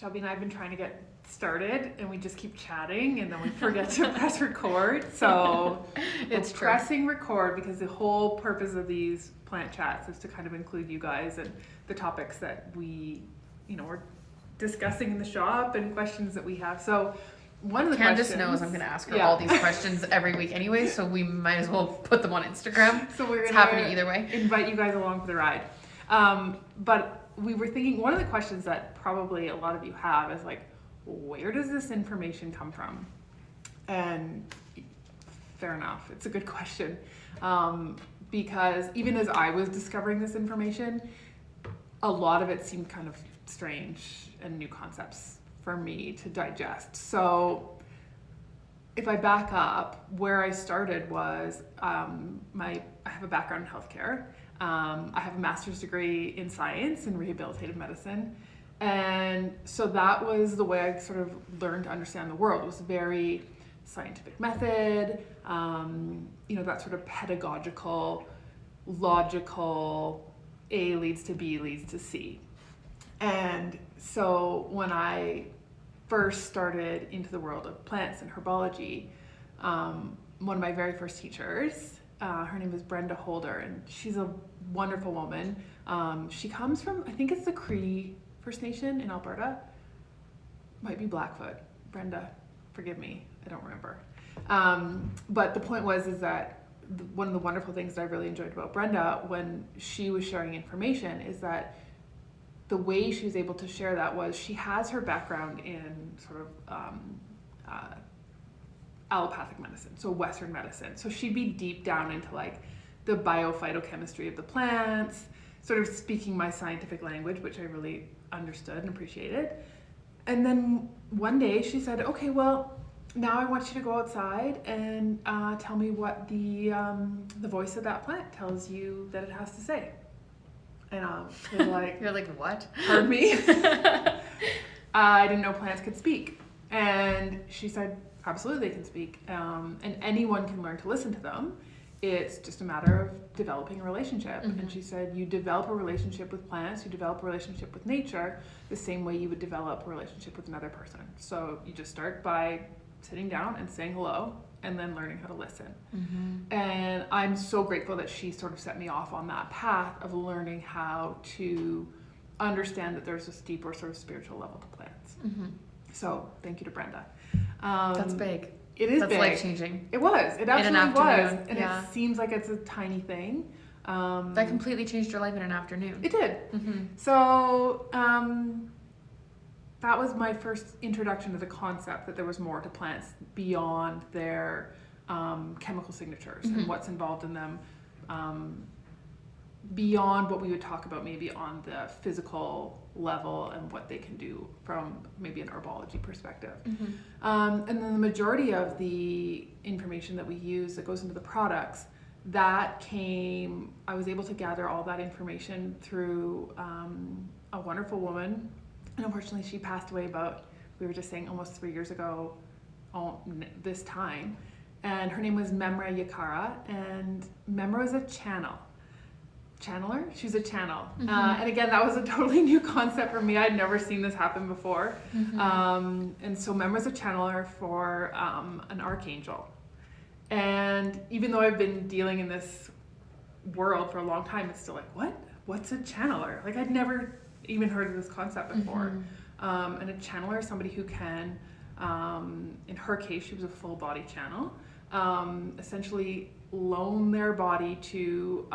Shelby and I have been trying to get started, and we just keep chatting, and then we forget to press record. So It's pressing record because the whole purpose of these plant chats is to kind of include you guys and the topics that we, we're discussing in the shop and questions that we have. So one of the Kandis knows I'm going to ask her all these questions every week anyway, so we might as well put them on Instagram. So we're it's happening either way. Invite you guys along for the ride. But we were thinking, one of the questions that probably a lot of you have is like, where does this information come from? And fair enough, it's a good question. Because even as I was discovering this information, a lot of it seemed kind of strange and new concepts for me to digest. So if I back up, where I started was I have a background in healthcare. I have a master's degree in science and rehabilitative medicine. And so that was the way I sort of learned to understand the world. It was a very scientific method, that sort of pedagogical, logical, A leads to B leads to C. And so when I first started into the world of plants and herbology, one of my very first teachers, her name is Brenda Holder, and she's a wonderful woman. She comes from, I think it's the Cree First Nation in Alberta. Might be Blackfoot. Brenda, forgive me, I don't remember. But the point is that one of the wonderful things that I really enjoyed about Brenda when she was sharing information is that the way she was able to share that was she has her background in sort of allopathic medicine, so Western medicine. So she'd be deep down into like the biophytochemistry of the plants, sort of speaking my scientific language, which I really understood and appreciated. And then one day she said, okay, well, now I want you to go outside and tell me what the voice of that plant tells you that it has to say. And I was like, you're like, what? Pardon me? I didn't know plants could speak. And she said, absolutely they can speak. And anyone can learn to listen to them. It's just a matter of developing a relationship. Mm-hmm. And she said, you develop a relationship with plants, you develop a relationship with nature, the same way you would develop a relationship with another person. So you just start by sitting down and saying hello, and then learning how to listen. Mm-hmm. And I'm so grateful that she sort of set me off on that path of learning how to understand that there's this deeper sort of spiritual level to plants. Mm-hmm. So thank you to Brenda. That's big. It is That's big. life-changing. It was. It absolutely was. And yeah. It seems like it's a tiny thing. That completely changed your life in an afternoon. It did. Mm-hmm. So that was my first introduction to the concept that there was more to plants beyond their chemical signatures mm-hmm. and what's involved in them, beyond what we would talk about maybe on the physical level and what they can do from maybe an herbology perspective. Mm-hmm. And then the majority of the information that we use that goes into the products, I was able to gather all that information through a wonderful woman. And unfortunately, she passed away we were just saying, almost 3 years ago this time. And her name was Memra Yakara. And Memra was a channeler. She was a channel. Mm-hmm. And again, that was a totally new concept for me. I'd never seen this happen before. Mm-hmm. And so Memra's a channeler for an archangel. And even though I've been dealing in this world for a long time, it's still like, what? What's a channeler? Like, I'd never even heard of this concept before. Mm-hmm. And a channeler is somebody who can, in her case, she was a full body channel, essentially loan their body to,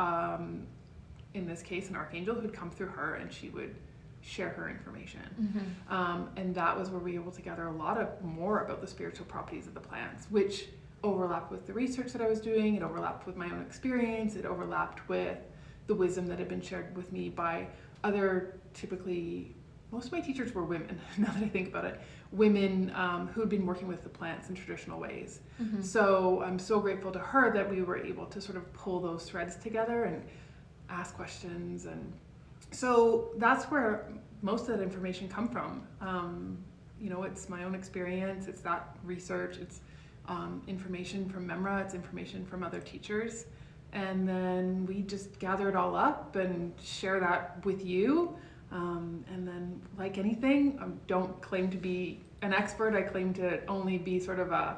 in this case, an archangel who'd come through her, and she would share her information. Mm-hmm. And that was where we were able to gather a lot more about the spiritual properties of the plants, which overlapped with the research that I was doing. It overlapped with my own experience. It overlapped with the wisdom that had been shared with me by other, typically, most of my teachers were women, now that I think about it, women who had been working with the plants in traditional ways. Mm-hmm. So I'm so grateful to her that we were able to sort of pull those threads together and ask questions. And so that's where most of that information come from. It's my own experience, it's that research, it's information from Memra, it's information from other teachers. And then we just gather it all up and share that with you. And then, like anything, I don't claim to be an expert. I claim to only be sort of a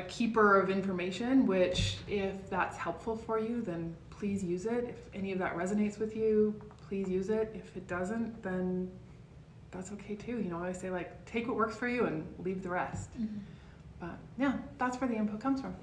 keeper of information, which if that's helpful for you, then please use it. If any of that resonates with you, please use it. If it doesn't, then that's okay too. You know, I say, like, take what works for you and leave the rest. But yeah, that's where the input comes from.